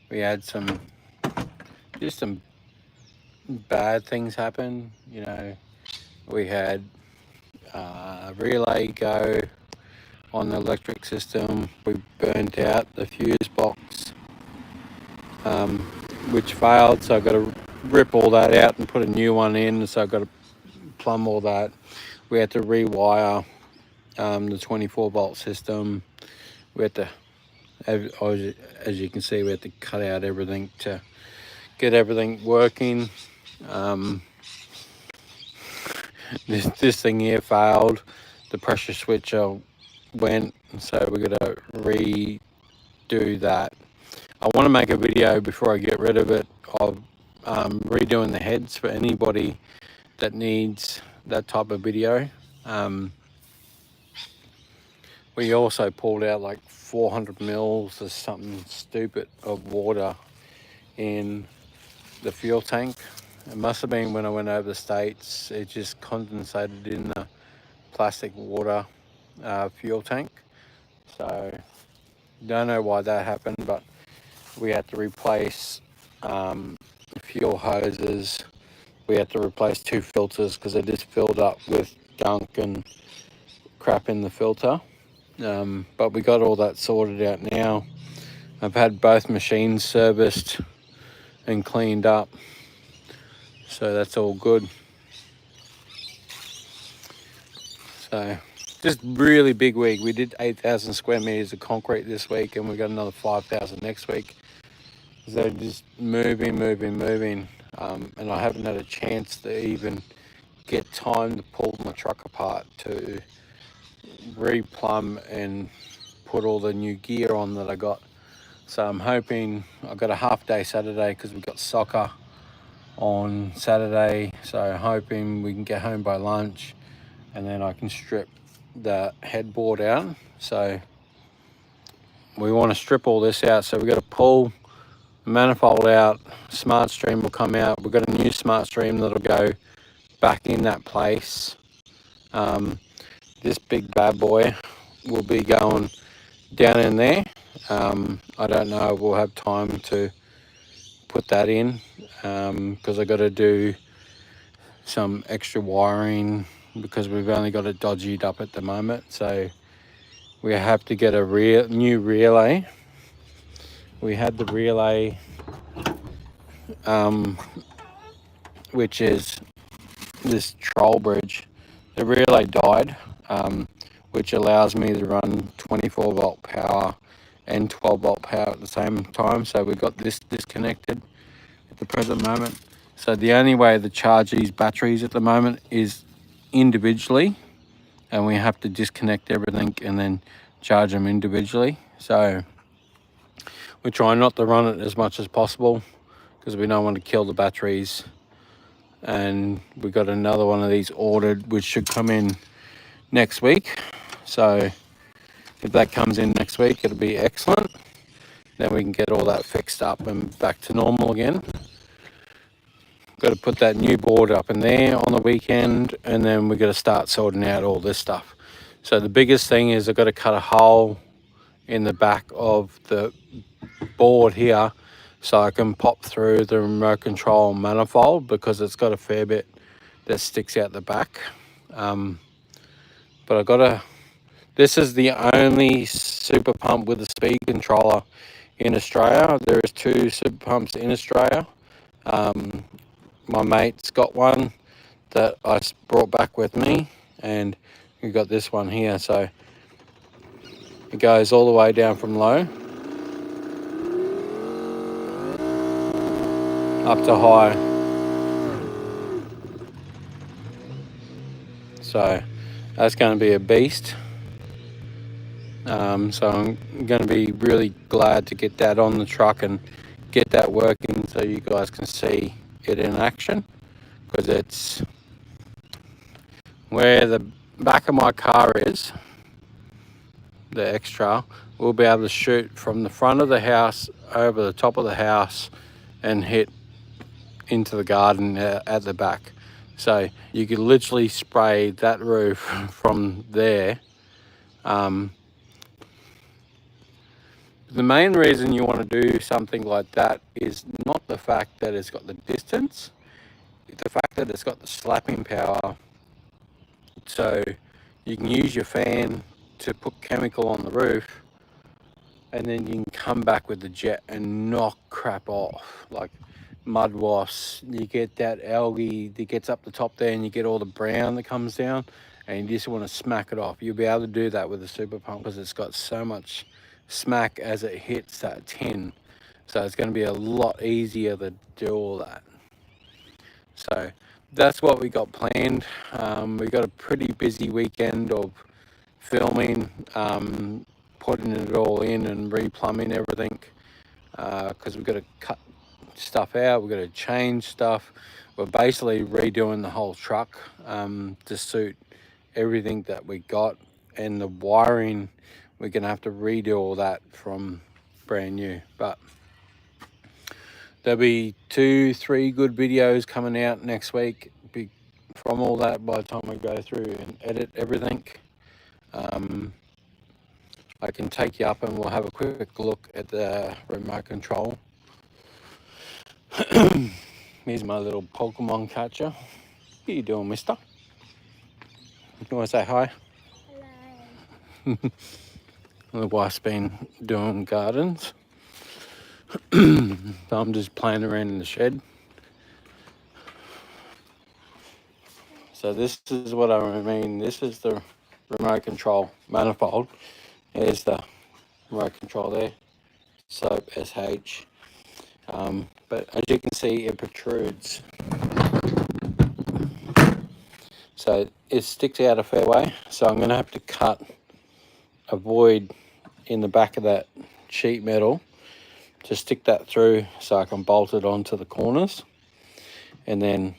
We had just some bad things happen. You know, we had a relay go on the electric system. We burnt out the fuse box, um, which failed, so I've got to rip all that out and put a new one in. So I've got to plumb all that. We had to rewire the 24 volt system. We had to, as you can see, we had to cut out everything to get everything working. This thing here failed. The pressure switcher went, so we're gonna redo that. I want to make a video before I get rid of it of redoing the heads for anybody that needs that type of video. We also pulled out like 400 mils or something stupid of water in the fuel tank. It must have been when I went over the States. It just condensated in the plastic water fuel tank. So don't know why that happened, but we had to replace fuel hoses. We had to replace 2 filters because they just filled up with gunk and crap in the filter. But we got all that sorted out now. I've had both machines serviced and cleaned up, so that's all good. So just really big week. We did 8,000 square meters of concrete this week, and we got another 5,000 next week. So just moving, and I haven't had a chance to even get time to pull my truck apart to replumb and put all the new gear on that I got. So I'm hoping I've got a half day Saturday because we've got soccer on Saturday. So hoping we can get home by lunch, and then I can strip the headboard out. So we want to strip all this out. So we've got to pull the manifold out. Smart Stream will come out. We've got a new Smart Stream that'll go back in that place. This big bad boy will be going down in there. I don't know if we'll have time to put that in because I got to do some extra wiring because we've only got it dodged up at the moment. So we have to get a new relay. We had the relay, which is this troll bridge. The relay died, which allows me to run 24 volt power and 12 volt power at the same time. So we've got this disconnected at the present moment. So the only way to charge these batteries at the moment is individually, and we have to disconnect everything and then charge them individually. So we try not to run it as much as possible because we don't want to kill the batteries. And we got another one of these ordered, which should come in next week. So if that comes in next week, it'll be excellent. Then we can get all that fixed up and back to normal again. Got to put that new board up in there on the weekend, and then we've got to start sorting out all this stuff. So the biggest thing is I've got to cut a hole in the back of the board here so I can pop through the remote control manifold because it's got a fair bit that sticks out the back. But I got to, this is the only super pump with a speed controller in Australia. There is 2 super pumps in Australia. My mate's got one that I brought back with me, and we got this one here. So it goes all the way down from low up to high. So that's going to be a beast. So I'm going to be really glad to get that on the truck and get that working so you guys can see it in action, because it's where the back of my car is, the extra. We'll be able to shoot from the front of the house over the top of the house and hit into the garden at the back. So you could literally spray that roof from there. The main reason you want to do something like that is not the fact that it's got the distance, the fact that it's got the slapping power, so you can use your fan to put chemical on the roof, and then you can come back with the jet and knock crap off, like mud wasps. You get that algae that gets up the top there, and you get all the brown that comes down, and you just want to smack it off. You'll be able to do that with a super pump because it's got so much smack as it hits that tin, so it's going to be a lot easier to do all that. So that's what we got planned. We got a pretty busy weekend of filming, putting it all in and replumbing everything, because we've got to cut stuff out, we've got to change stuff. We're basically redoing the whole truck to suit everything that we got, and the wiring, we're gonna have to redo all that from brand new. But there'll be 2-3 good videos coming out next week from all that by the time we go through and edit everything. I can take you up and we'll have a quick look at the remote control. Here's my little Pokemon catcher. What are you doing, mister? You want to say hi? Hello. The wife's been doing gardens. So I'm just playing around in the shed. So this is what I mean. This is the remote control manifold. Here's the remote control there. Soap SH. But as you can see, it protrudes. So it sticks out a fair way. So I'm going to have to cut a void in the back of that sheet metal to stick that through so I can bolt it onto the corners, and then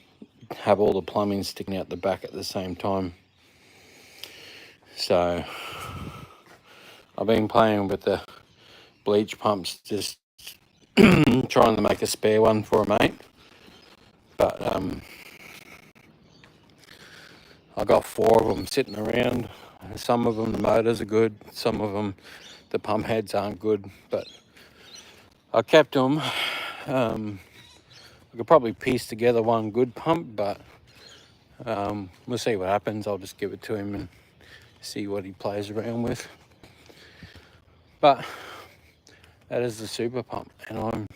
have all the plumbing sticking out the back at the same time. So I've been playing with the bleach pumps, just trying to make a spare one for a mate. But I got 4 of them sitting around. Some of them the motors are good, some of them the pump heads aren't good, but I kept them. I could probably piece together one good pump, but we'll see what happens. I'll just give it to him and see what he plays around with. But that is the super pump, and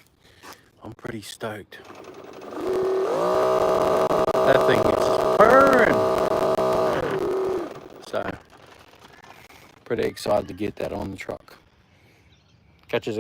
I'm pretty stoked. That thing is purring. So pretty excited to get that on the truck. Catch you.